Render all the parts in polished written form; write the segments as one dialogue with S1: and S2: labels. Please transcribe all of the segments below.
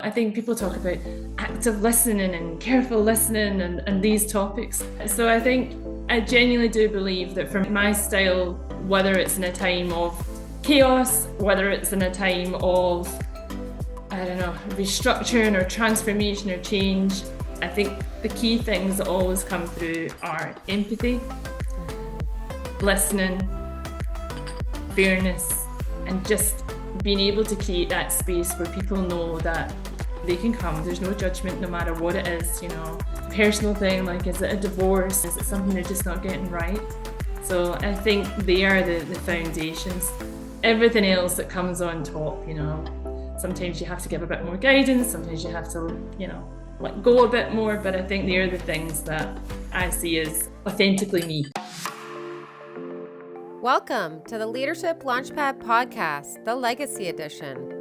S1: I think people talk about active listening and careful listening and these topics. So I genuinely do believe that for my style, whether it's in a time of chaos, whether it's in a time of, restructuring or transformation or change, I think the key things that always come through are empathy, listening, fairness, and just being able to create that space where people know that they can come. There's no judgment, no matter what it is, personal thing, like is it a divorce? Is it something they're just not getting right? So I think they are the foundations. Everything else that comes on top, sometimes you have to give a bit more guidance, sometimes you have to, let go a bit more, but I think they are the things that I see as authentically me.
S2: Welcome to the Leadership Launchpad Podcast, the Legacy Edition,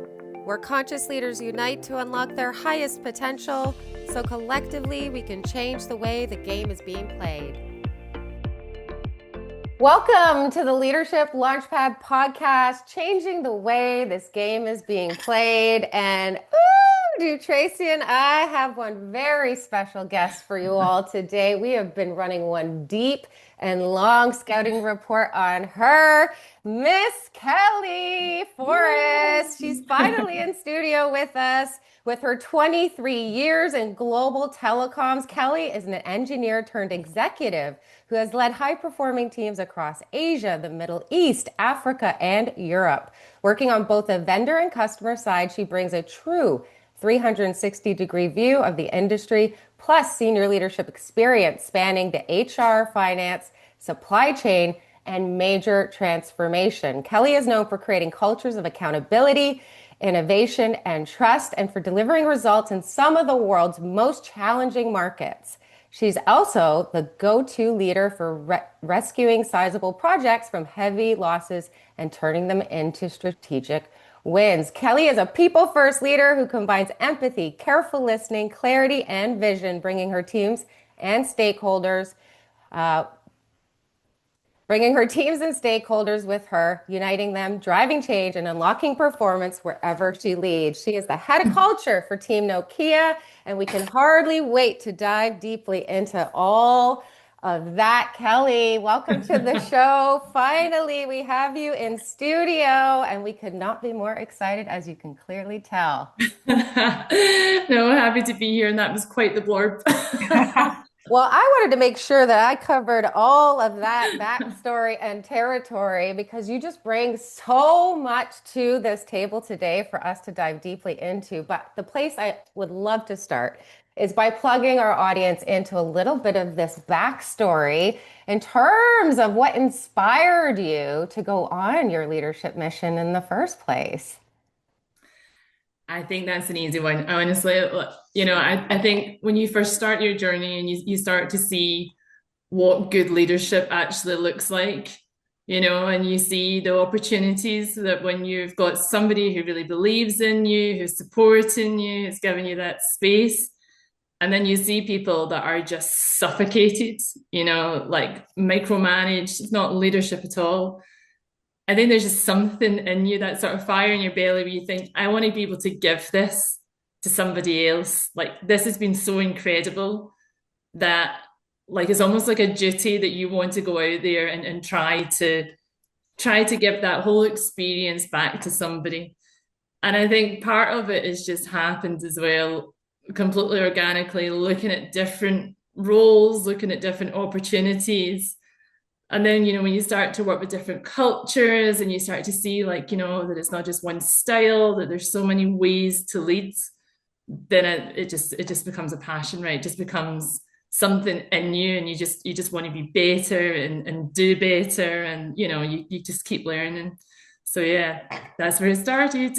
S2: where conscious leaders unite to unlock their highest potential so collectively we can change the way the game is being played. Welcome to the Leadership Launchpad Podcast, changing the way this game is being played. And do Tracey and I have one very special guest for you all today. We have been running one deep and long scouting report on her, Miss Kelly Forrest. She's finally in studio with us. With her 23 years in global telecoms, Kelly is an engineer turned executive who has led high-performing teams across Asia, the Middle East, Africa, and Europe. Working on both the vendor and customer side, she brings a true 360-degree view of the industry, plus senior leadership experience spanning the HR, finance, supply chain, and major transformation. Kelly is known for creating cultures of accountability, innovation, and trust, and for delivering results in some of the world's most challenging markets. She's also the go-to leader for rescuing sizable projects from heavy losses and turning them into strategic wins. Kelly is a people-first leader who combines empathy, careful listening, clarity, and vision, bringing her teams and stakeholders with her, uniting them, driving change, and unlocking performance wherever she leads. She is the head of culture for Team Nokia, and we can hardly wait to dive deeply into all of that. Kelly, welcome to the show. Finally, we have you in studio, and we could not be more excited, as you can clearly tell.
S1: No, happy to be here, and that was quite the blurb.
S2: Well, I wanted to make sure that I covered all of that backstory and territory because you just bring so much to this table today for us to dive deeply into. But the place I would love to start is by plugging our audience into a little bit of this backstory in terms of what inspired you to go on your leadership mission in the first place.
S1: I think that's an easy one. Honestly, I think when you first start your journey and you start to see what good leadership actually looks like, and you see the opportunities that when you've got somebody who really believes in you, who's supporting you, who's giving you that space, and then you see people that are just suffocated, like micromanaged, it's not leadership at all. I think there's just something in you, that sort of fire in your belly where you think, I want to be able to give this to somebody else. Like, this has been so incredible that it's almost like a duty that you want to go out there and try to give that whole experience back to somebody. And I think part of it has just happened as well, completely organically, looking at different roles, looking at different opportunities. And then, when you start to work with different cultures and you start to see that it's not just one style, that there's so many ways to lead, then it just becomes a passion, right? It just becomes something in you, and you just want to be better and do better. And, you just keep learning. So yeah, that's where it started.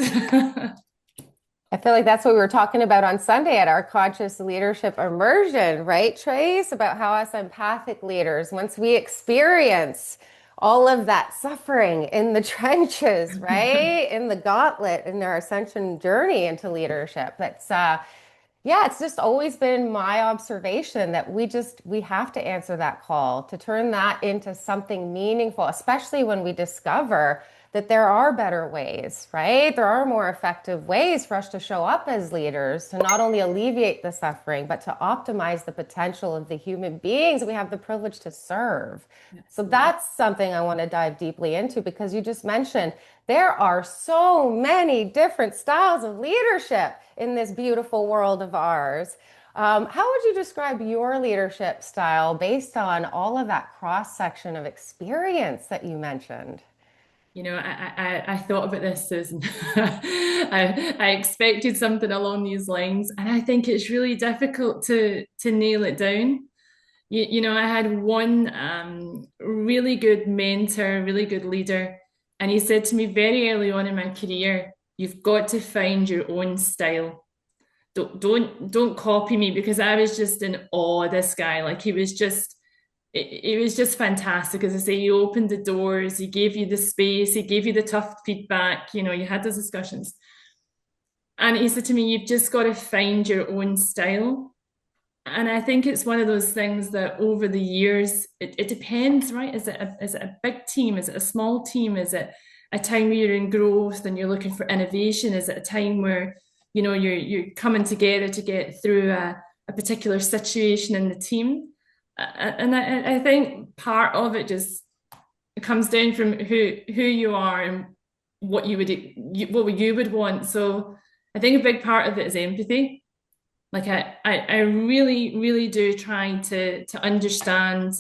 S2: I feel like that's what we were talking about on Sunday at our conscious leadership immersion, right, Trace? About how us empathic leaders, once we experience all of that suffering in the trenches, right, in the gauntlet, in their ascension journey into leadership, it's just always been my observation that we have to answer that call to turn that into something meaningful, especially when we discover that there are better ways, right? There are more effective ways for us to show up as leaders to not only alleviate the suffering, but to optimize the potential of the human beings we have the privilege to serve. So
S1: Absolutely.
S2: that's something I want to dive deeply into because you just mentioned there are so many different styles of leadership in this beautiful world of ours. How would you describe your leadership style based on all of that cross section of experience that you mentioned?
S1: I thought about this, Susan. I expected something along these lines, and I think it's really difficult to nail it down. I had one really good mentor, really good leader, and he said to me very early on in my career, "You've got to find your own style. Don't copy me," because I was just in awe of this guy. Like it was just fantastic. As I say, he opened the doors, he gave you the space, he gave you the tough feedback. You had those discussions. And he said to me, "You've just got to find your own style." And I think it's one of those things that over the years, it depends, right? Is it a big team? Is it a small team? Is it a time where you're in growth and you're looking for innovation? Is it a time where, you're coming together to get through a particular situation in the team? And I think part of it just comes down from who you are and what you would want. So I think a big part of it is empathy. Like I really, really do try to understand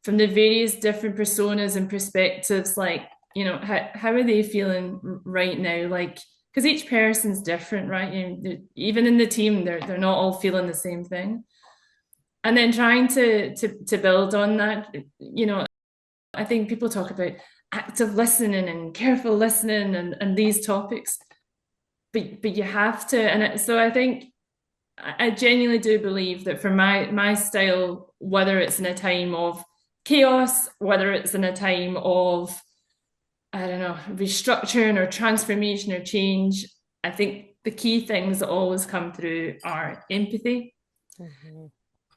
S1: from the various different personas and perspectives, like, how are they feeling right now? Like, because each person's different, right? Even in the team, they're not all feeling the same thing. And then trying to build on that, I think people talk about active listening and careful listening and these topics, but you have to, so I think I genuinely do believe that for my style, whether it's in a time of chaos, whether it's in a time of, I don't know, restructuring or transformation or change, I think the key things that always come through are empathy,
S2: Mhm.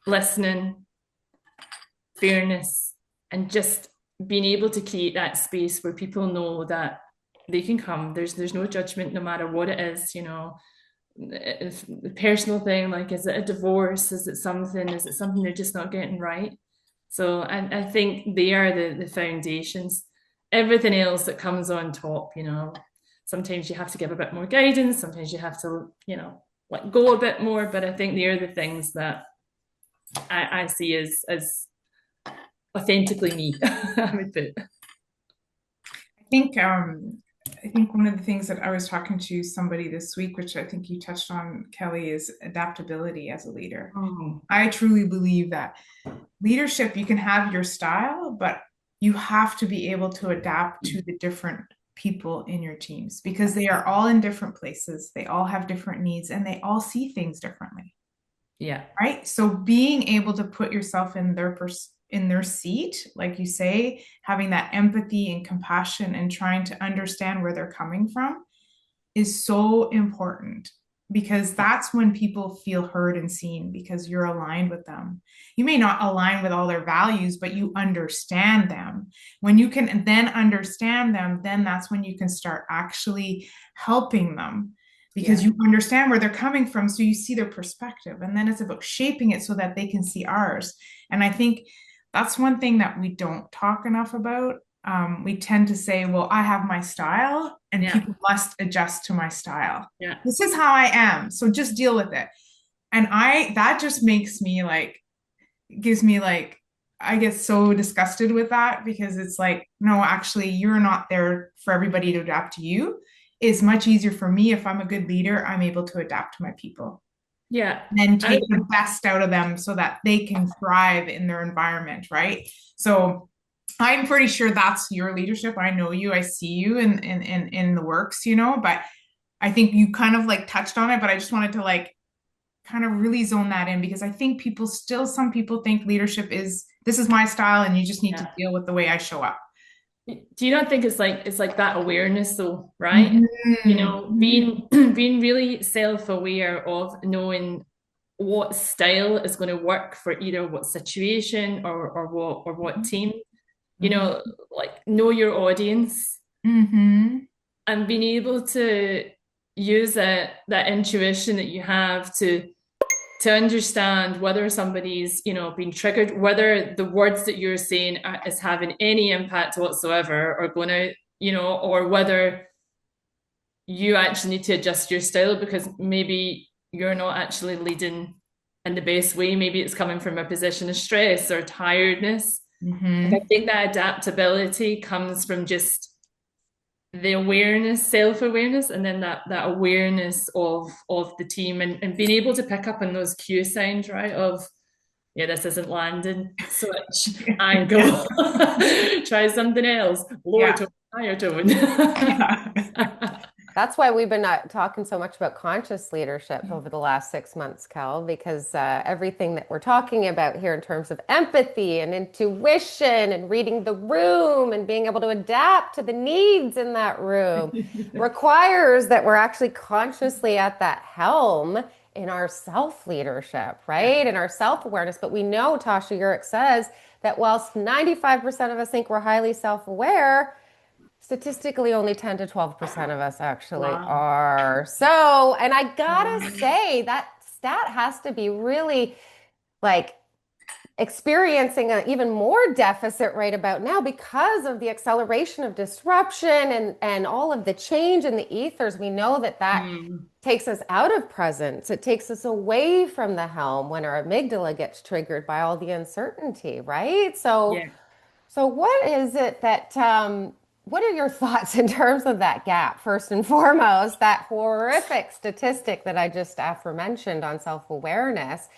S1: listening, fairness, and just being able to create that space where people know that they can come. There's no judgment, no matter what it is. If the personal thing, like, is it a divorce? Is it something they're just not getting right? So I think they are the foundations. Everything else that comes on top, sometimes you have to give a bit more guidance, sometimes you have to, let go a bit more, but I think they are the things that I see as authentically me. I would put.
S3: I think one of the things that I was talking to somebody this week, which I think you touched on, Kelly, is adaptability as a leader.
S1: Oh,
S3: I truly believe that leadership, you can have your style, but you have to be able to adapt to the different people in your teams because they are all in different places. They all have different needs and they all see things differently.
S1: yeah.
S3: Right. So being able to put yourself in their seat, like you say, having that empathy and compassion and trying to understand where they're coming from is so important because that's when people feel heard and seen because you're aligned with them. You may not align with all their values, but you understand them. When you can then understand them, then that's when you can start actually helping them because
S1: Yeah.
S3: you understand where they're coming from. So you see their perspective. And then it's about shaping it so that they can see ours. And I think that's one thing that we don't talk enough about. We tend to say, well, I have my style and
S1: Yeah.
S3: people must adjust to my style.
S1: Yeah.
S3: This is how I am. So just deal with it. And that just makes me like, gives me like, I get so disgusted with that because it's like, no, actually, you're not there for everybody to adapt to you. It's much easier for me if I'm a good leader, I'm able to adapt to my people
S1: Yeah.
S3: and
S1: I,
S3: take the best out of them so that they can thrive in their environment, right? So I'm pretty sure that's your leadership. I know you, I see you in the works, but I think you kind of like touched on it, but I just wanted to like kind of really zone that in because I think some people think leadership is this is my style and you just need to
S1: yeah.
S3: deal with the way I show up.
S1: Do you not think it's like that awareness though, right?
S3: Mm-hmm.
S1: Being really self-aware of knowing what style is going to work for either what situation or what team.
S3: Mm-hmm.
S1: Like, know your audience,
S3: Mm-hmm.
S1: and being able to use that intuition that you have to understand whether somebody's, being triggered, whether the words that you're saying is having any impact whatsoever or going out, or whether you actually need to adjust your style because maybe you're not actually leading in the best way. Maybe it's coming from a position of stress or tiredness. Like, I
S3: Mm-hmm.
S1: think that adaptability comes from just the awareness, self-awareness, and then that awareness of the team and being able to pick up on those cue signs, right? Of, yeah, this isn't landing, switch,
S3: Yeah.
S1: angle, try something else, lower
S3: Yeah.
S1: tone, higher tone.
S3: Yeah.
S2: That's why we've been talking so much about conscious leadership over the last 6 months, Cal, because everything that we're talking about here in terms of empathy and intuition and reading the room and being able to adapt to the needs in that room requires that we're actually consciously at that helm in our self leadership,
S1: Yeah,
S2: right? In our self awareness. But we know, Tasha Eurich says that whilst 95% of us think we're highly self aware, statistically, only 10 to 12% of us actually
S1: wow.
S2: are. So, and I gotta
S3: Um,
S2: say, that stat has to be really like experiencing an even more deficit right about now because of the acceleration of disruption and all of the change in the ethers. We know that
S1: Mm,
S2: takes us out of presence. It takes us away from the helm when our amygdala gets triggered by all the uncertainty, right? So,
S1: yeah.
S2: so what is it that, what are your thoughts in terms of that gap, first and foremost, that horrific statistic that I just aforementioned on self-awareness,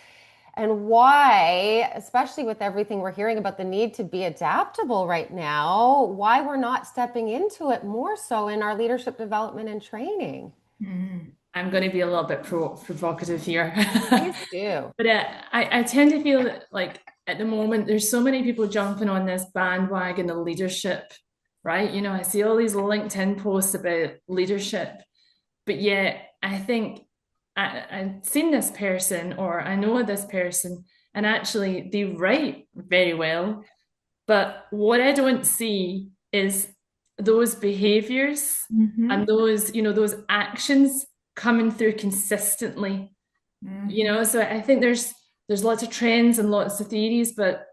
S2: and why, especially with everything we're hearing about the need to be adaptable right now, why we're not stepping into it more so in our leadership development and training?
S3: mm,
S1: I'm going to be a little bit provocative here.
S2: Please do.
S1: But I tend to feel that, like, at the moment, there's so many people jumping on this bandwagon of leadership, right? I see all these LinkedIn posts about leadership, but yet I think I've seen this person or I know this person, and actually they write very well. But what I don't see is those behaviors
S3: mhm,
S1: and those actions coming through consistently.
S3: mhm,
S1: So I think there's lots of trends and lots of theories, but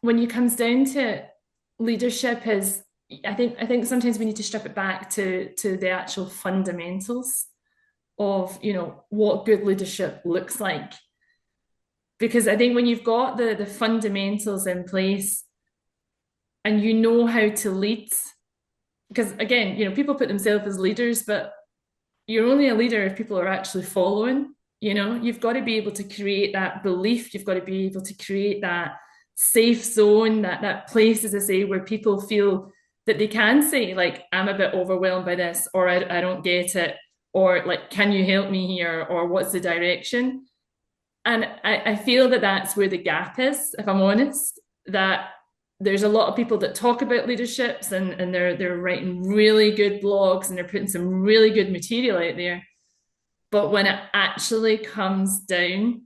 S1: when it comes down to it, leadership is, I think sometimes we need to strip it back to the actual fundamentals of, what good leadership looks like. Because I think when you've got the fundamentals in place and you know how to lead, because again, people put themselves as leaders, but you're only a leader if people are actually following. You've got to be able to create that belief. You've got to be able to create that safe zone, that place, as I say, where people feel that they can say, like, I'm a bit overwhelmed by this, or I don't get it, or like, can you help me here, or what's the direction? And I feel that that's where the gap is, if I'm honest, that there's a lot of people that talk about leaderships and they're writing really good blogs and they're putting some really good material out there. But when it actually comes down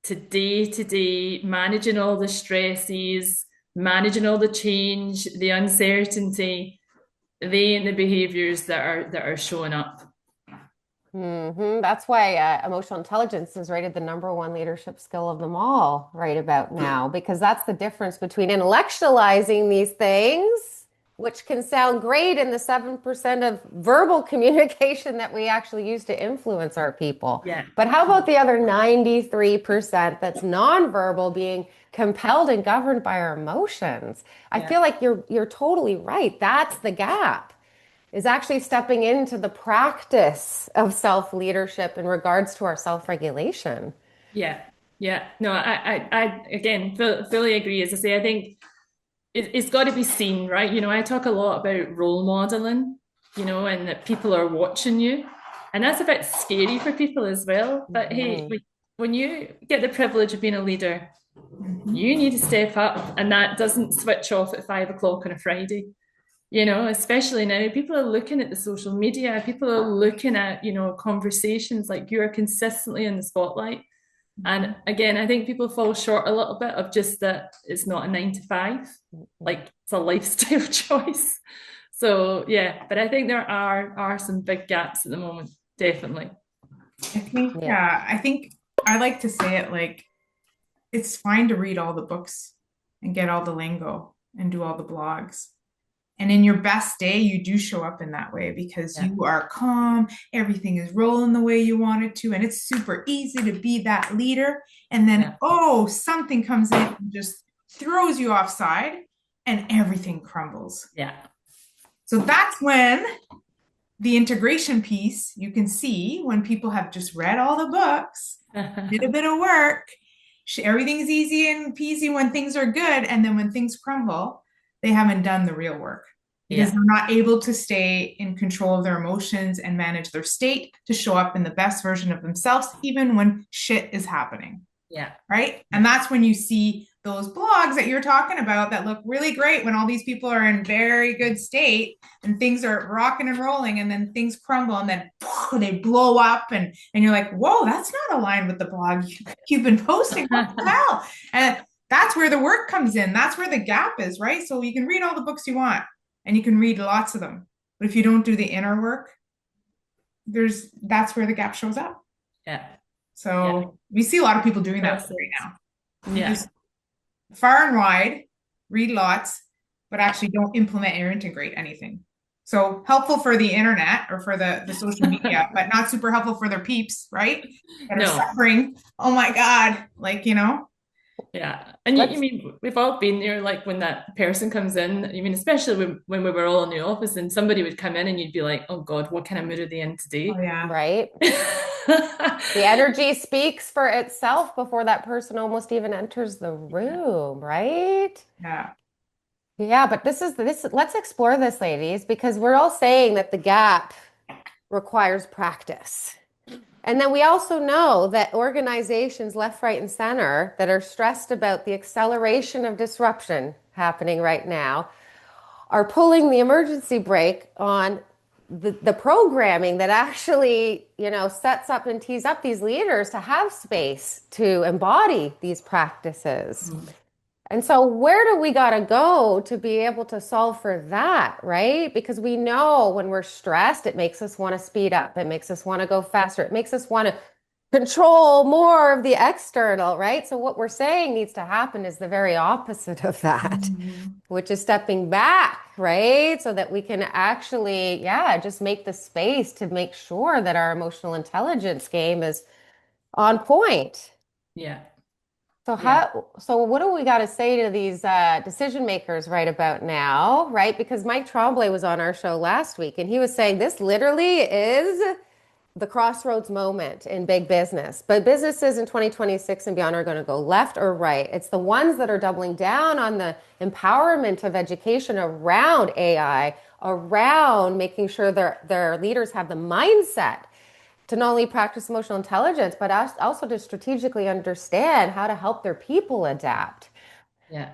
S1: to day, managing all the stresses, managing all the change, the uncertainty, they ain't the behaviors that are showing up.
S2: That's why emotional intelligence is rated the number one leadership skill of them all right about now, because that's the difference between intellectualizing these things, which can sound great in the 7% of verbal communication that we actually use to influence our people.
S1: Yeah,
S2: But how about the other 93% that's nonverbal, being compelled and governed by our emotions? I
S1: yeah.
S2: feel like you're totally right. That's the gap, is actually stepping into the practice of self leadership in regards to our self regulation.
S1: Yeah, yeah. No, I again fully agree. As I say, I think it's got to be seen, right? I talk a lot about role modeling, and that people are watching you, and that's a bit scary for people as well. But hey,
S2: Mhm.
S1: when you get the privilege of being a leader,
S3: mhm.
S1: you need to step up, and that doesn't switch off at 5 o'clock on a Friday. Especially now, people are looking at the social media, people are looking at, conversations, like, you are consistently in the spotlight. And again, I think people fall short a little bit of just that it's not a 9 to 5, like, it's a lifestyle choice. So yeah, but I think there are some big gaps at the moment, definitely.
S3: I think I like to say it like it's fine to read all the books and get all the lingo and do all the blogs. And in your best day, you do show up in that way because you are calm, everything is rolling the way you want it to, and it's super easy to be that leader. And then, something comes in and just throws you offside and everything crumbles.
S1: Yeah.
S3: So that's when the integration piece, you can see when people have just read all the books, did a bit of work, everything's easy and peasy when things are good. And then when things crumble, they haven't done the real work because they're not able to stay in control of their emotions and manage their state to show up in the best version of themselves, even when shit is happening.
S1: Yeah.
S3: Right. And that's when you see those blogs that you're talking about that look really great when all these people are in very good state and things are rocking and rolling, and then things crumble and then they blow up and you're like, whoa, that's not aligned with the blog you've been posting. What the hell? And that's where the work comes in. That's where the gap is, right? So you can read all the books you want and you can read lots of them, but if you don't do the inner work, that's where the gap shows up.
S1: Yeah.
S3: So we see a lot of people doing that right now.
S1: Yeah.
S3: Far and wide, read lots, but actually don't implement or integrate anything. So helpful for the internet or for the social media, but not super helpful for their peeps, right? That are suffering. Oh my God. Like,
S1: Yeah. And you mean, we've all been there, like when that person comes in, I mean, especially when we were all in the office and somebody would come in and you'd be like, oh God, what kind of mood are they in today?
S3: Oh, yeah.
S2: Right. The energy speaks for itself before that person almost even enters the room, right?
S3: Yeah.
S2: Yeah, but let's explore this, ladies, because we're all saying that the gap requires practice. And then we also know that organizations left, right, and center that are stressed about the acceleration of disruption happening right now are pulling the emergency brake on the programming that actually, sets up and tees up these leaders to have space to embody these practices. Mm-hmm. And so where do we got to go to be able to solve for that, right? Because we know when we're stressed, it makes us want to speed up. It makes us want to go faster. It makes us want to control more of the external, right? So what we're saying needs to happen is the very opposite of that, which is stepping back, right? So that we can actually, just make the space to make sure that our emotional intelligence game is on point.
S1: Yeah.
S2: So what do we got to say to these decision makers right about now, right? Because Mike Tremblay was on our show last week and he was saying this literally is the crossroads moment in big business. But businesses in 2026 and beyond are going to go left or right. It's the ones that are doubling down on the empowerment of education around AI, around making sure their leaders have the mindset to not only practice emotional intelligence, but also to strategically understand how to help their people adapt.
S1: Yeah.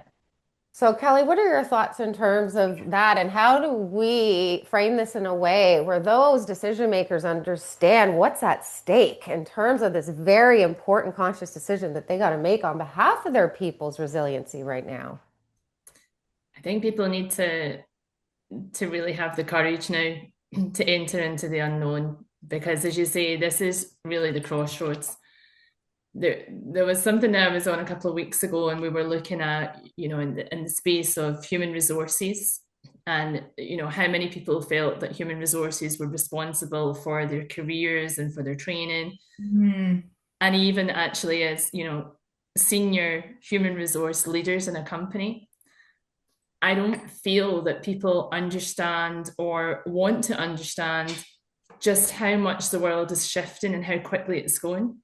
S2: So Kelly, what are your thoughts in terms of that? And how do we frame this in a way where those decision makers understand what's at stake in terms of this very important conscious decision that they got to make on behalf of their people's resiliency right now?
S1: I think people need to really have the courage now to enter into the unknown. Because as you say, this is really the crossroads. There was something that I was on a couple of weeks ago and we were looking at, in the space of human resources and, how many people felt that human resources were responsible for their careers and for their training. Mm. And even actually as, senior human resource leaders in a company, I don't feel that people understand or want to understand just how much the world is shifting and how quickly it's going.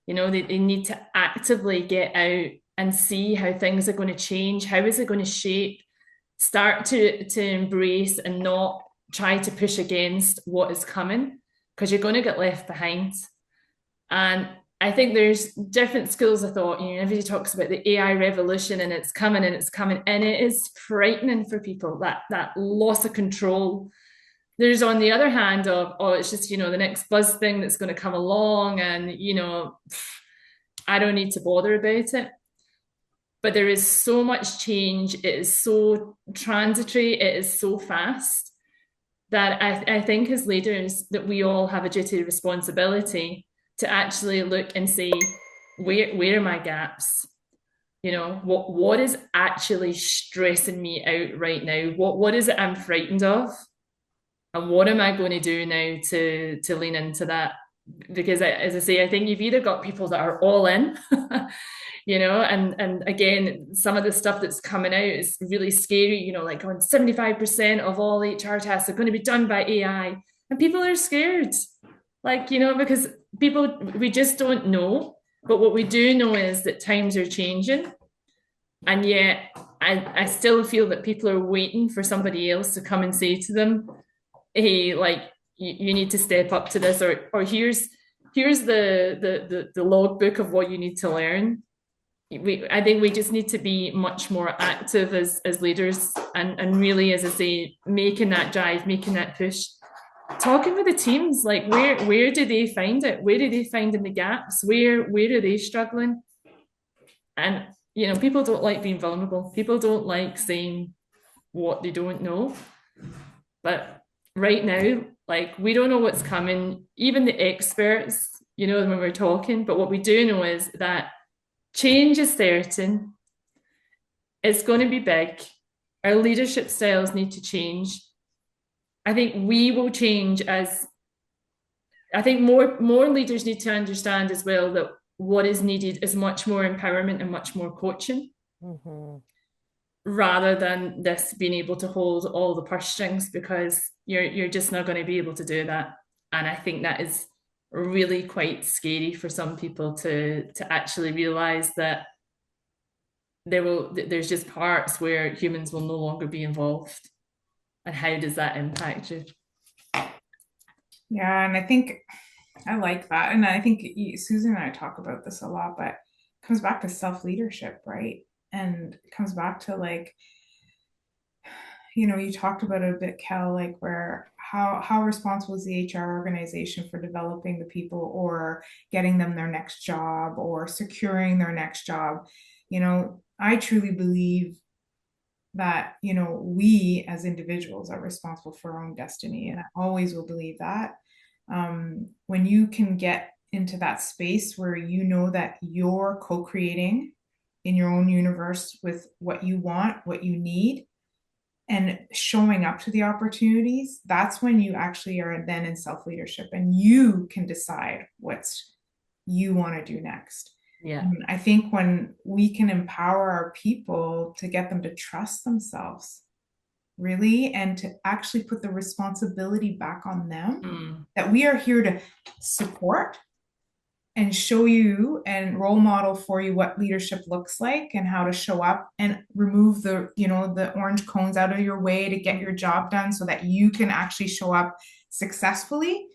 S1: They need to actively get out and see how things are going to change. How is it going to shape? Start to embrace and not try to push against what is coming, because you're going to get left behind. And I think there's different schools of thought. Everybody talks about the AI revolution and it's coming and it's coming. And it is frightening for people, that loss of control. There's on the other hand of, it's just, the next buzz thing that's going to come along and, I don't need to bother about it. But there is so much change. It is so transitory. It is so fast. that I think as leaders that we all have a duty of responsibility to actually look and say, where are my gaps? You know, what is actually stressing me out right now? What is it I'm frightened of? And what am I going to do now to lean into that? Because as I say, I think you've either got people that are all in, you know, and again, some of the stuff that's coming out is really scary, you know, like on 75% of all HR tasks are going to be done by AI. And people are scared. Like, you know, because we just don't know. But what we do know is that times are changing. And yet I still feel that people are waiting for somebody else to come and say to them, hey, like you need to step up to this, or here's the logbook of what you need to learn. I think we just need to be much more active as leaders, and really, as I say, making that drive, making that push, talking with the teams, like where do they find it? Where do they find in the gaps? Where are they struggling? And you know, people don't like being vulnerable. People don't like saying what they don't know. But right now, like we don't know what's coming. Even the experts, you know, when we're talking, but what we do know is that change is certain. It's going to be big. Our leadership styles need to change. I think we will change as I think more leaders need to understand as well that what is needed is much more empowerment and much more coaching, rather than this being able to hold all the purse strings, because you're just not going to be able to do that. And I think that is really quite scary for some people to actually realize that there's just parts where humans will no longer be involved. And how does that impact you?
S3: Yeah, and I think I like that. And I think Susan and I talk about this a lot, but it comes back to self-leadership, right? And it comes back to like, you know, you talked about it a bit, Kel, like where how responsible is the HR organization for developing the people or getting them their next job or securing their next job? You know, I truly believe that, you know, we as individuals are responsible for our own destiny. And I always will believe that. When you can get into that space where you know that you're co-creating in your own universe with what you want, what you need, and showing up to the opportunities, that's when you actually are then in self-leadership and you can decide what you want to do next.
S1: Yeah.
S3: And I think when we can empower our people to get them to trust themselves, really, and to actually put the responsibility back on them, that we are here to support and show you and role model for you what leadership looks like and how to show up and remove the, you know, the orange cones out of your way to get your job done so that you can actually show up successfully.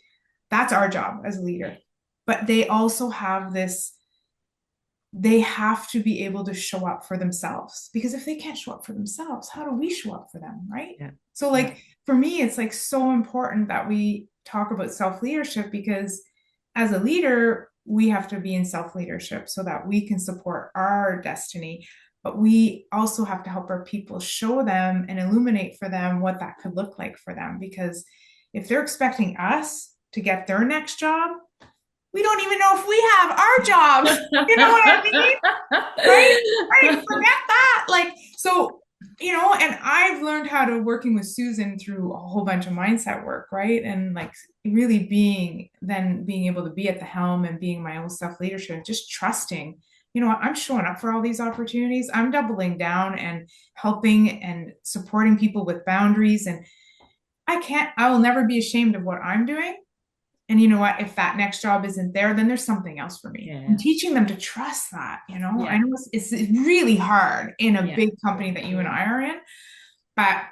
S3: That's our job as a leader. But they also have this, they have to be able to show up for themselves, because if they can't show up for themselves, how do we show up for them, right?
S1: Yeah.
S3: So like for me, it's like so important that we talk about self-leadership, because as a leader, we have to be in self-leadership so that we can support our destiny. But we also have to help our people, show them and illuminate for them what that could look like for them. Because if they're expecting us to get their next job, we don't even know if we have our job. You know what I mean? Right? Forget that. Like, so, you know, and I've learned how to working with Susan through a whole bunch of mindset work, right? And like really being able to be at the helm and being my own self-leadership, just trusting, you know what, I'm showing up for all these opportunities. I'm doubling down and helping and supporting people with boundaries. And I will never be ashamed of what I'm doing. And you know what, if that next job isn't there, then there's something else for me. And teaching them to trust that, you know, I know it's really hard in a big company that you and I are in, but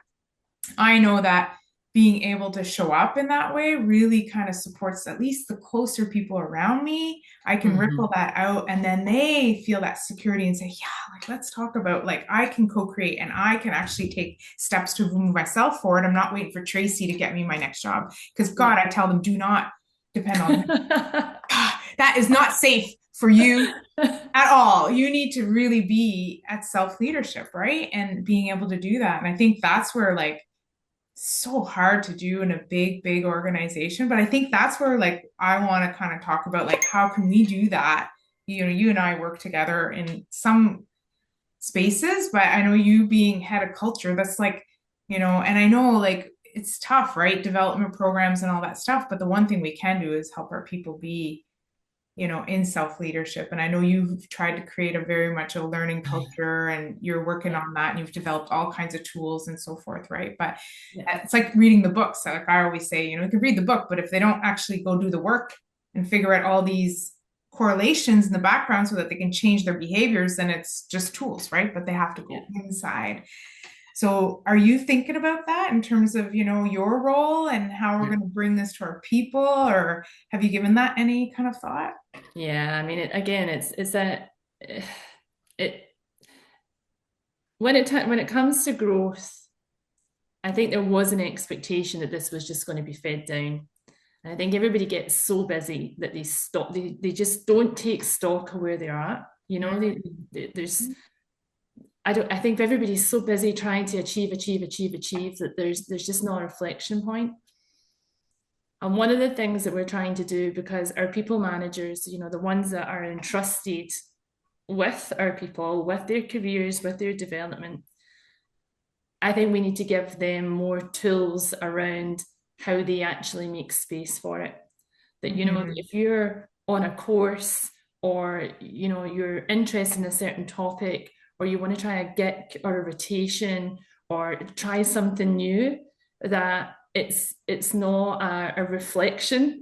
S3: I know that being able to show up in that way really kind of supports at least the closer people around me. I can ripple that out, and then they feel that security and say, yeah, like, let's talk about, like, I can co-create and I can actually take steps to move myself forward. I'm not waiting for Tracey to get me my next job, because God, I tell them, do not depend on that is not safe for you at all. You need to really be at self-leadership, right? And being able to do that. And I think that's where, like, so hard to do in a big organization. But I think that's where like I want to kind of talk about like how can we do that? You know, you and I work together in some spaces, but I know you being head of culture, that's like, you know, and I know like it's tough, right? Development programs and all that stuff. But the one thing we can do is help our people be, you know, in self-leadership. And I know you've tried to create a very much a learning culture and you're working on that and you've developed all kinds of tools and so forth, right? But it's like reading the books. Like I always say, you know, you can read the book, but if they don't actually go do the work and figure out all these correlations in the background so that they can change their behaviors, then it's just tools, right? But they have to go inside. So are you thinking about that in terms of, you know, your role and how we're going to bring this to our people, or have you given that any kind of thought?
S1: Yeah, I mean, it's that it when it comes to growth, I think there was an expectation that this was just going to be fed down. And I think everybody gets so busy that they just don't take stock of where they're at. You know, I think everybody's so busy trying to achieve that there's just not a reflection point. And one of the things that we're trying to do, because our people managers, you know, the ones that are entrusted with our people, with their careers, with their development, I think we need to give them more tools around how they actually make space for it. That, you know, if you're on a course or, you know, you're interested in a certain topic or you want to try a gig or a rotation or try something new, that it's not a reflection,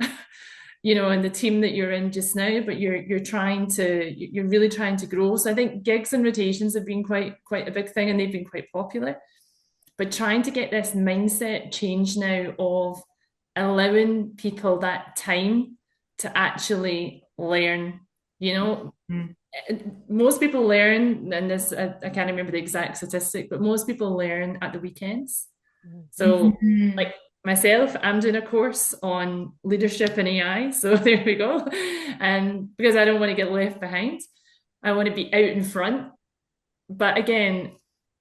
S1: you know, in the team that you're in just now, but you're really trying to grow. So I think gigs and rotations have been quite a big thing and they've been quite popular. But trying to get this mindset change now of allowing people that time to actually learn, you know. Most people learn, and this, I can't remember the exact statistic, but most people learn at the weekends. So like myself, I'm doing a course on leadership and AI. So there we go. And because I don't want to get left behind, I want to be out in front. But again,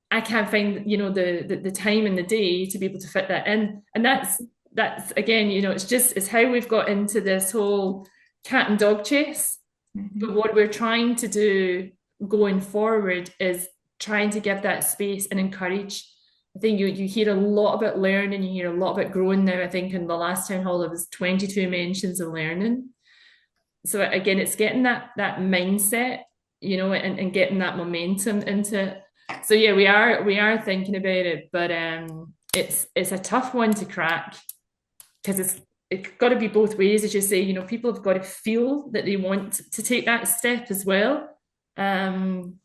S1: I can't find, you know, the time in the day to be able to fit that in. And that's again, you know, it's how we've got into this whole cat and dog chase. But what we're trying to do going forward is trying to give that space and encourage. I think you hear a lot about learning, you hear a lot about growing now. I think in the last town hall there was 22 mentions of learning. So again, it's getting that mindset, you know, and getting that momentum into it. So yeah, we are thinking about it, but it's a tough one to crack because it's got to be both ways, as you say. You know, people have got to feel that they want to take that step as well. And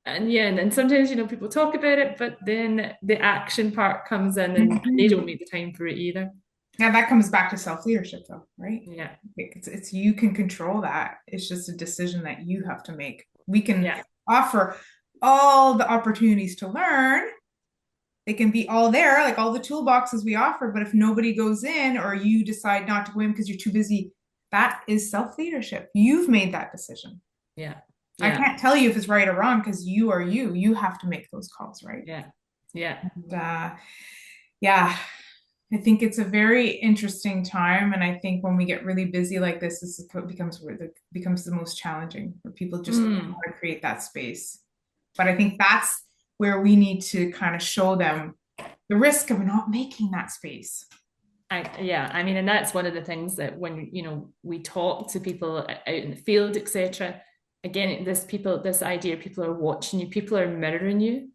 S1: yeah, and sometimes, you know, people talk about it, but then the action part comes in and they don't make the time for it either.
S3: Yeah, that comes back to self-leadership though, right?
S1: Yeah.
S3: It's you can control that. It's just a decision that you have to make. We can offer all the opportunities to learn. They can be all there, like all the toolboxes we offer, but if nobody goes in or you decide not to go in because you're too busy, that is self-leadership. You've made that decision.
S1: Yeah.
S3: I can't tell you if it's right or wrong because you are you have to make those calls, right? And, I think it's a very interesting time. And I think when we get really busy like this becomes the most challenging for people just to want to create that space. But I think that's where we need to kind of show them the risk of not making that space.
S1: I mean, and that's one of the things that when, you know, we talk to people out in the field, etc. Again, this idea people are watching you, people are mirroring you.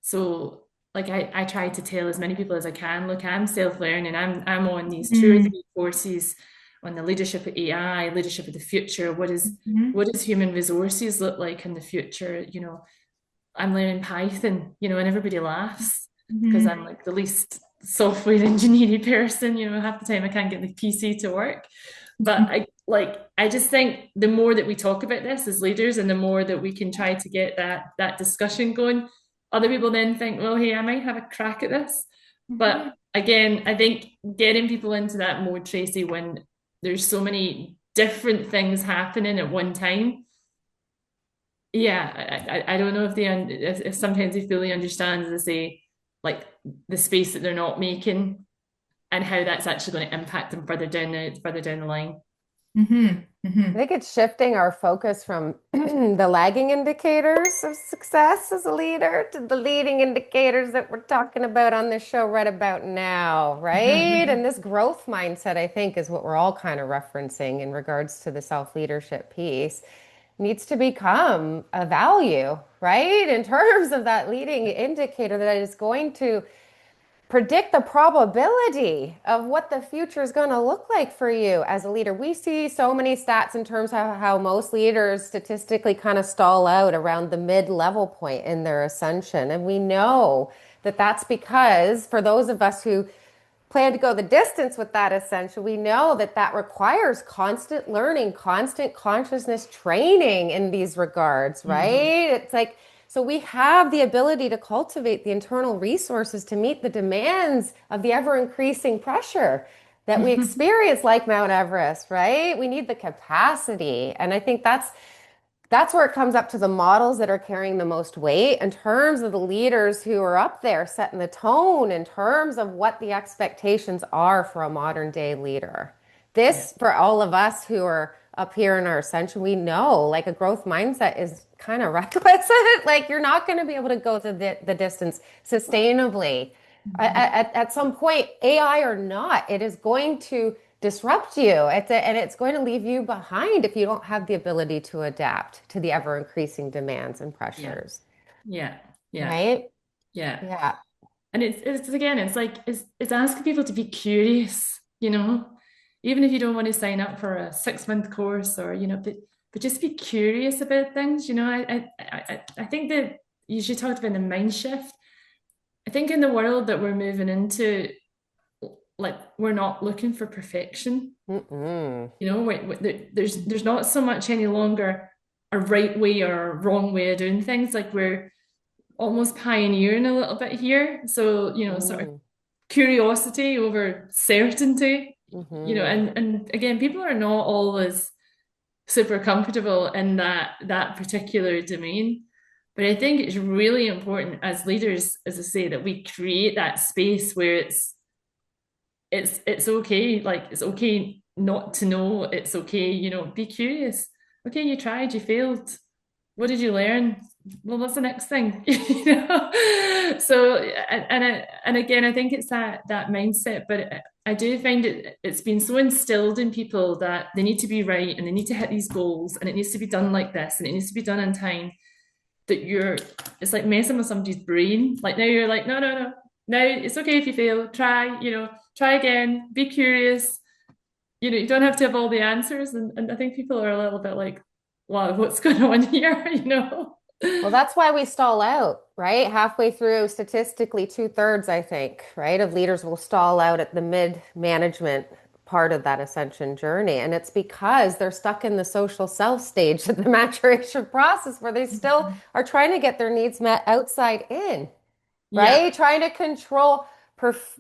S1: So like I try to tell as many people as I can, look, I'm self-learning. I'm on these 2 or 3 courses on the leadership of AI, leadership of the future. What does human resources look like in the future? You know, I'm learning Python, you know, and everybody laughs because I'm like the least software engineering person, you know, half the time I can't get the PC to work. But I just think the more that we talk about this as leaders and the more that we can try to get that discussion going, other people then think, well, hey, I might have a crack at this. But again, I think getting people into that mode, Tracey, when there's so many different things happening at one time. Yeah, I don't know if sometimes they fully understand, as I say, like the space that they're not making and how that's actually going to impact them further down the line.
S3: Mm-hmm.
S2: I
S3: Mm-hmm.
S2: think it's shifting our focus from the lagging indicators of success as a leader to the leading indicators that we're talking about on this show right about now, right? And this growth mindset, I think, is what we're all kind of referencing in regards to the self-leadership piece, needs to become a value, right? In terms of that leading indicator that is going to predict the probability of what the future is going to look like for you as a leader. We see so many stats in terms of how most leaders statistically kind of stall out around the mid-level point in their ascension. And we know that that's because for those of us who plan to go the distance with that ascension, we know that that requires constant learning, constant consciousness training in these regards, right? It's like, so we have the ability to cultivate the internal resources to meet the demands of the ever increasing pressure that we experience, like Mount Everest, right? We need the capacity. And I think that's where it comes up to the models that are carrying the most weight in terms of the leaders who are up there setting the tone in terms of what the expectations are for a modern day leader.
S1: Yeah.
S2: This, for all of us who are up here in our ascension, we know like a growth mindset is kind of reckless. Like you're not going to be able to go the distance sustainably. At some point, AI or not, it is going to disrupt you. And it's going to leave you behind if you don't have the ability to adapt to the ever increasing demands and
S1: Yeah.
S2: pressures.
S1: Yeah. Yeah.
S2: Right?
S1: Yeah.
S2: Yeah.
S1: And it's again, it's like it's asking people to be curious, even if you don't want to sign up for a 6 month course or, but just be curious about things. I think that you should talk about the mind shift. I think in the world that we're moving into, like we're not looking for perfection.
S2: Mm-mm.
S1: There's not so much any longer a right way or a wrong way of doing things. Like we're almost pioneering a little bit here. So, sort of
S2: Mm.
S1: curiosity over certainty,
S2: Mm-hmm.
S1: and again, people are not always super comfortable in that particular domain. But I think it's really important as leaders, as I say, that we create that space where it's okay, like it's okay not to know, it's okay, be curious. Okay, you tried, you failed. What did you learn? Well, what's the next thing? So and again, I think it's that mindset, but I do find it's been so instilled in people that they need to be right and they need to hit these goals and it needs to be done like this and it needs to be done in time, that it's like messing with somebody's brain. Like now you're like, no, no, no. Now it's okay if you fail. Try again, be curious. You don't have to have all the answers. And I think people are a little bit like, wow, what's going on here?
S2: Well, that's why we stall out, right? Halfway through, statistically, two-thirds, I think, right, of leaders will stall out at the mid-management part of that ascension journey. And it's because they're stuck in the social self stage of the maturation process where they still are trying to get their needs met outside in,
S1: Yeah,
S2: right? Trying to control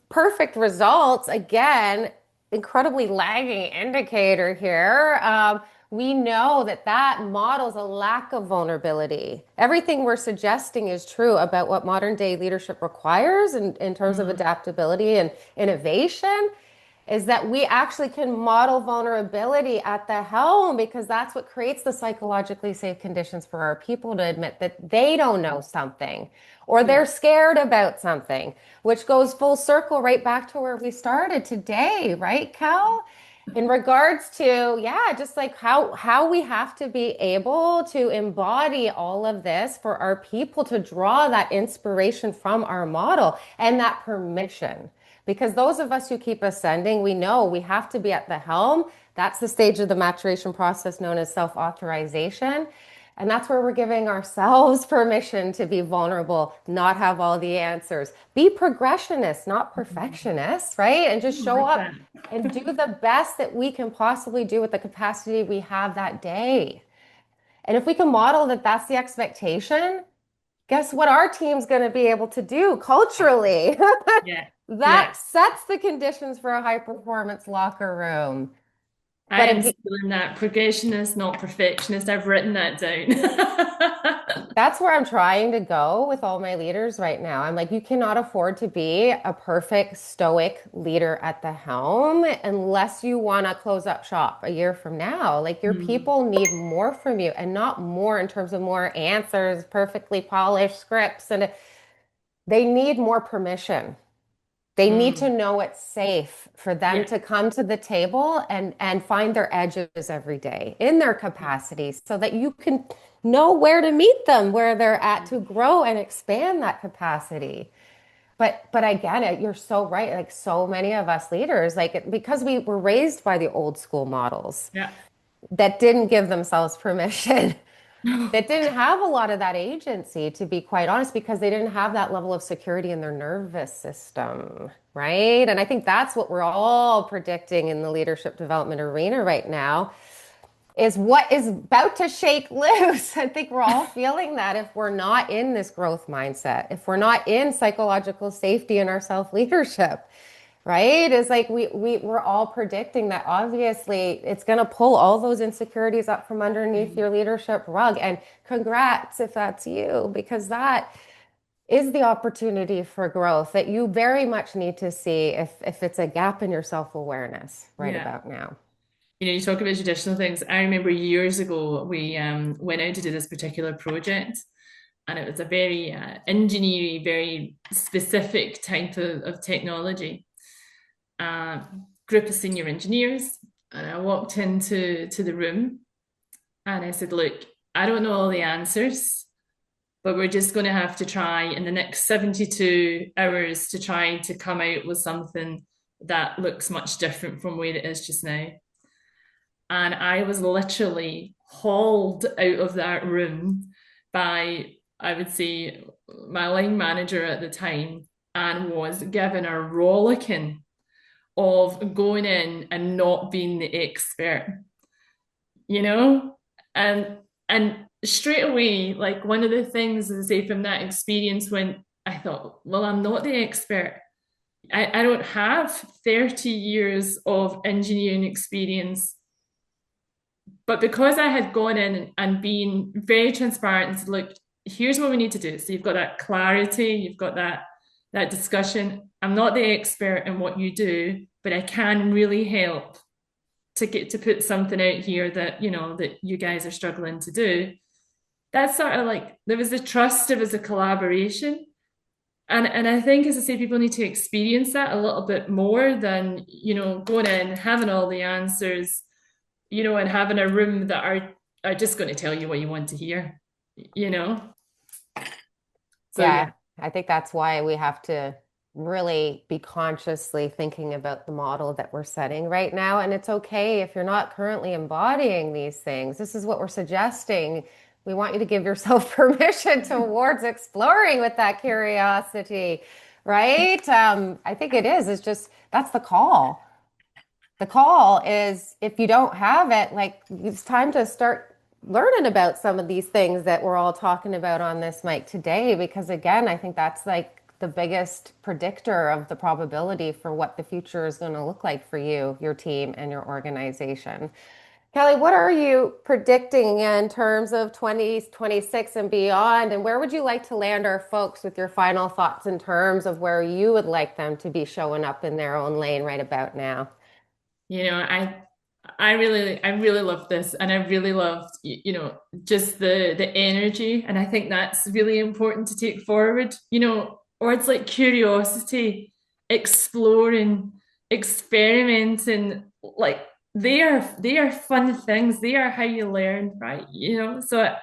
S2: perfect results. Again, incredibly lagging indicator here. We know that that models a lack of vulnerability. Everything we're suggesting is true about what modern day leadership requires in terms of adaptability and innovation, is that we actually can model vulnerability at the helm because that's what creates the psychologically safe conditions for our people to admit that they don't know something or they're
S1: yeah,
S2: scared about something, which goes full circle right back to where we started today, right, Cal? In regards to, yeah, just like how we have to be able to embody all of this for our people to draw that inspiration from our model and that permission. Because those of us who keep ascending, we know we have to be at the helm. That's the stage of the maturation process known as self-authorization. And that's where we're giving ourselves permission to be vulnerable, not have all the answers. Be progressionists, not perfectionists, right? And just
S1: I
S2: show
S1: like
S2: up
S1: that.
S2: and do the best that we can possibly do with the capacity we have that day. And if we can model that that's the expectation, guess what our team's going to be able to do culturally?
S1: Yeah,
S2: That
S1: yeah.
S2: sets the conditions for a high performance locker room.
S1: I
S2: But
S1: am
S2: again,
S1: still in that progressionist, not perfectionist. I've written that down.
S2: That's where I'm trying to go with all my leaders right now. I'm like, you cannot afford to be a perfect stoic leader at the helm unless you want to close up shop a year from now. Like, your
S1: Mm.
S2: people need more from you, and not more in terms of more answers, perfectly polished scripts, and they need more permission. They need to
S1: Mm.
S2: know it's safe for them
S1: Yeah.
S2: to come to the table and find their edges every day in their capacities so that you can know where to meet them, where they're at to grow and expand that capacity. But I get it. You're so right. Like, so many of us leaders, like, because we were raised by the old school models
S1: Yeah.
S2: that didn't give themselves permission, that didn't have a lot of that agency, to be quite honest, because they didn't have that level of security in their nervous system, right? And I think that's what we're all predicting in the leadership development arena right now, is what is about to shake loose. I think we're all feeling that if we're not in this growth mindset, if we're not in psychological safety in our self-leadership, right? It's like we're all predicting that obviously it's going to pull all those insecurities up from underneath your leadership rug. And congrats if that's you, because that is the opportunity for growth that you very much need to see if it's a gap in your self-awareness right
S1: Yeah.
S2: about now.
S1: You know, you talk about traditional things. I remember years ago, we went out to do this particular project, and it was a very engineering, very specific type of technology. Group of senior engineers, and I walked into the room, and I said, "Look, I don't know all the answers, but we're just going to have to try in the next 72 hours to try to come out with something that looks much different from where it is just now." And I was literally hauled out of that room by, I would say, my line manager at the time, and was given a rollicking of going in and not being the expert, you know? And straight away, like, one of the things, as I say, from that experience, when I thought, well, I'm not the expert. I don't have 30 years of engineering experience. But because I had gone in and been very transparent and said, look, here's what we need to do. So you've got that clarity, you've got that discussion. I'm not the expert in what you do, but I can really help to get to put something out here that, you know, that you guys are struggling to do. That's sort of like, there was a trust, there was a collaboration. And I think, as I say, people need to experience that a little bit more than, you know, going in, having all the answers, you know, and having a room that are just going to tell you what you want to hear, you know? So yeah.
S2: Yeah, I think that's why we have to really be consciously thinking about the model that we're setting right now. And it's okay if you're not currently embodying these things. This is what we're suggesting. We want you to give yourself permission towards exploring with that curiosity, right? I think it is. It's just that's the call. The call is, if you don't have it, like, it's time to start learning about some of these things that we're all talking about on this mic today, because again, I think that's like the biggest predictor of the probability for what the future is going to look like for you, your team, and your organization. Kelly, what are you predicting in terms of 2026 and beyond? And where would you like to land our folks with your final thoughts in terms of where you would like them to be showing up in their own lane right about now?
S1: You know, I really love this, and I really loved, you know, just the energy, and I think that's really important to take forward, you know, or it's like curiosity, exploring, experimenting, like, they are fun things, they are how you learn, right? You know, so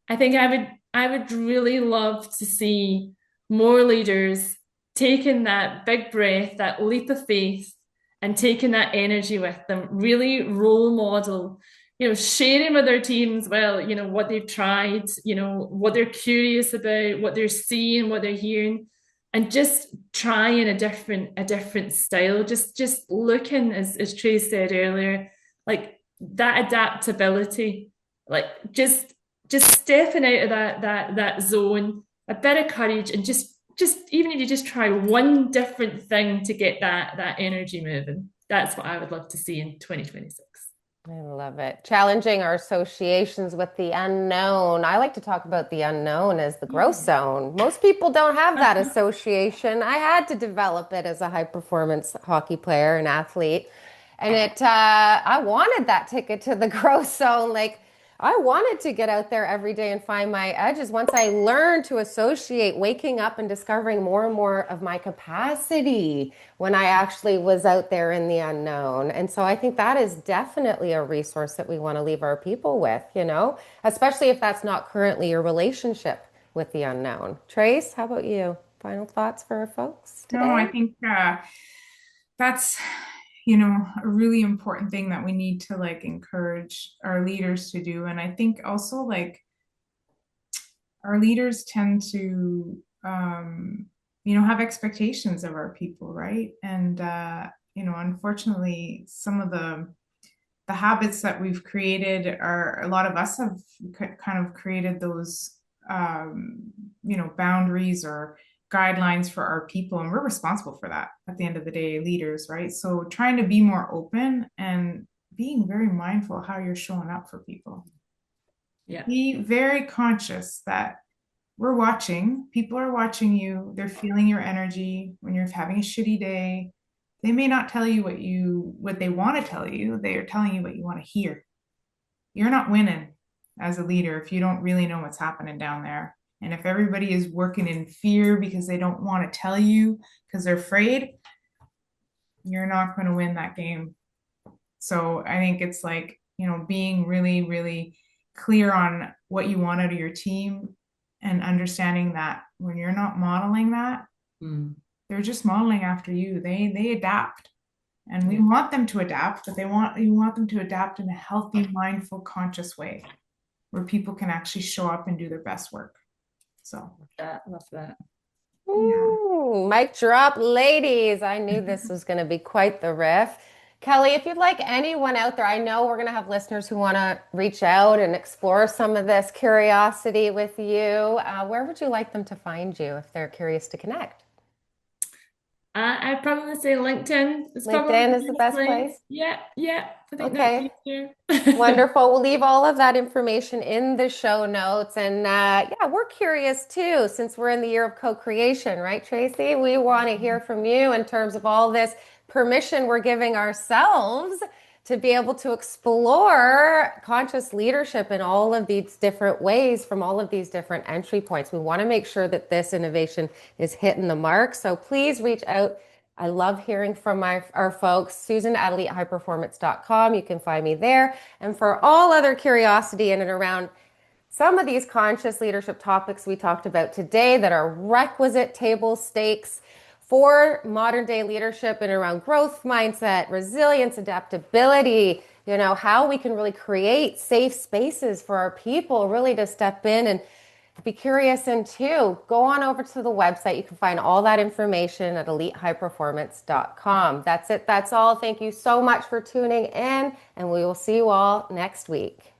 S1: I think I would really love to see more leaders taking that big breath, that leap of faith, and taking that energy with them. Really role model, you know, sharing with their teams, well, you know, what they've tried, you know, what they're curious about, what they're seeing, what they're hearing, and just trying a different style. Just looking, as Trace said earlier, like that adaptability, like just stepping out of that zone, a bit of courage, and just even if you just try one different thing to get that energy moving. That's what I would love to see in 2026.
S2: I love it. Challenging our associations with the unknown. I like to talk about the unknown as the growth zone. Most people don't have that association. I had to develop it as a high performance hockey player and athlete. And I wanted that ticket to the growth zone. Like, I wanted to get out there every day and find my edges. Once I learned to associate waking up and discovering more and more of my capacity when I actually was out there in the unknown. And so I think that is definitely a resource that we want to leave our people with, especially if that's not currently your relationship with the unknown. Trace, how about you? Final thoughts for our folks today?
S3: No, I think that's a really important thing that we need to like encourage our leaders to do. And I think also like our leaders tend to have expectations of our people, right? And unfortunately some of the habits that we've created are, a lot of us have kind of created those boundaries or guidelines for our people, and we're responsible for that at the end of the day, leaders, right? So trying to be more open and being very mindful of how you're showing up for people.
S1: Yeah.
S3: Be very conscious that we're watching. People are watching you. They're feeling your energy when you're having a shitty day. They may not tell you what they want to tell you. They are telling you what you want to hear. You're not winning as a leader if you don't really know what's happening down there. And if everybody is working in fear because they don't want to tell you because they're afraid, you're not going to win that game. So I think it's like, being really, really clear on what you want out of your team and understanding that when you're not modeling that, they're just modeling after you. They adapt. And we want them to adapt, but you want them to adapt in a healthy, mindful, conscious way where people can actually show up and do their best work. So
S1: love that.
S2: Ooh, mic drop, ladies. I knew this was going to be quite the riff. Kelly, if you'd like anyone out there, I know we're going to have listeners who want to reach out and explore some of this curiosity with you. Where would you like them to find you if they're curious to connect?
S1: I'd probably say LinkedIn.
S2: LinkedIn is the best place.
S1: Yeah. I think
S2: okay.
S1: That's easier.
S2: Wonderful. We'll leave all of that information in the show notes. And we're curious too, since we're in the year of co-creation, right, Tracey? We want to hear from you in terms of all this permission we're giving ourselves to be able to explore conscious leadership in all of these different ways from all of these different entry points. We want to make sure that this innovation is hitting the mark. So please reach out. I love hearing from our folks. Susan at elitehighperformance.com. You can find me there. And for all other curiosity in and around some of these conscious leadership topics we talked about today that are requisite table stakes for modern day leadership and around growth mindset, resilience, adaptability, how we can really create safe spaces for our people really to step in and be curious into, go on over to the website. You can find all that information at elitehighperformance.com. That's it. That's all. Thank you so much for tuning in, and we will see you all next week.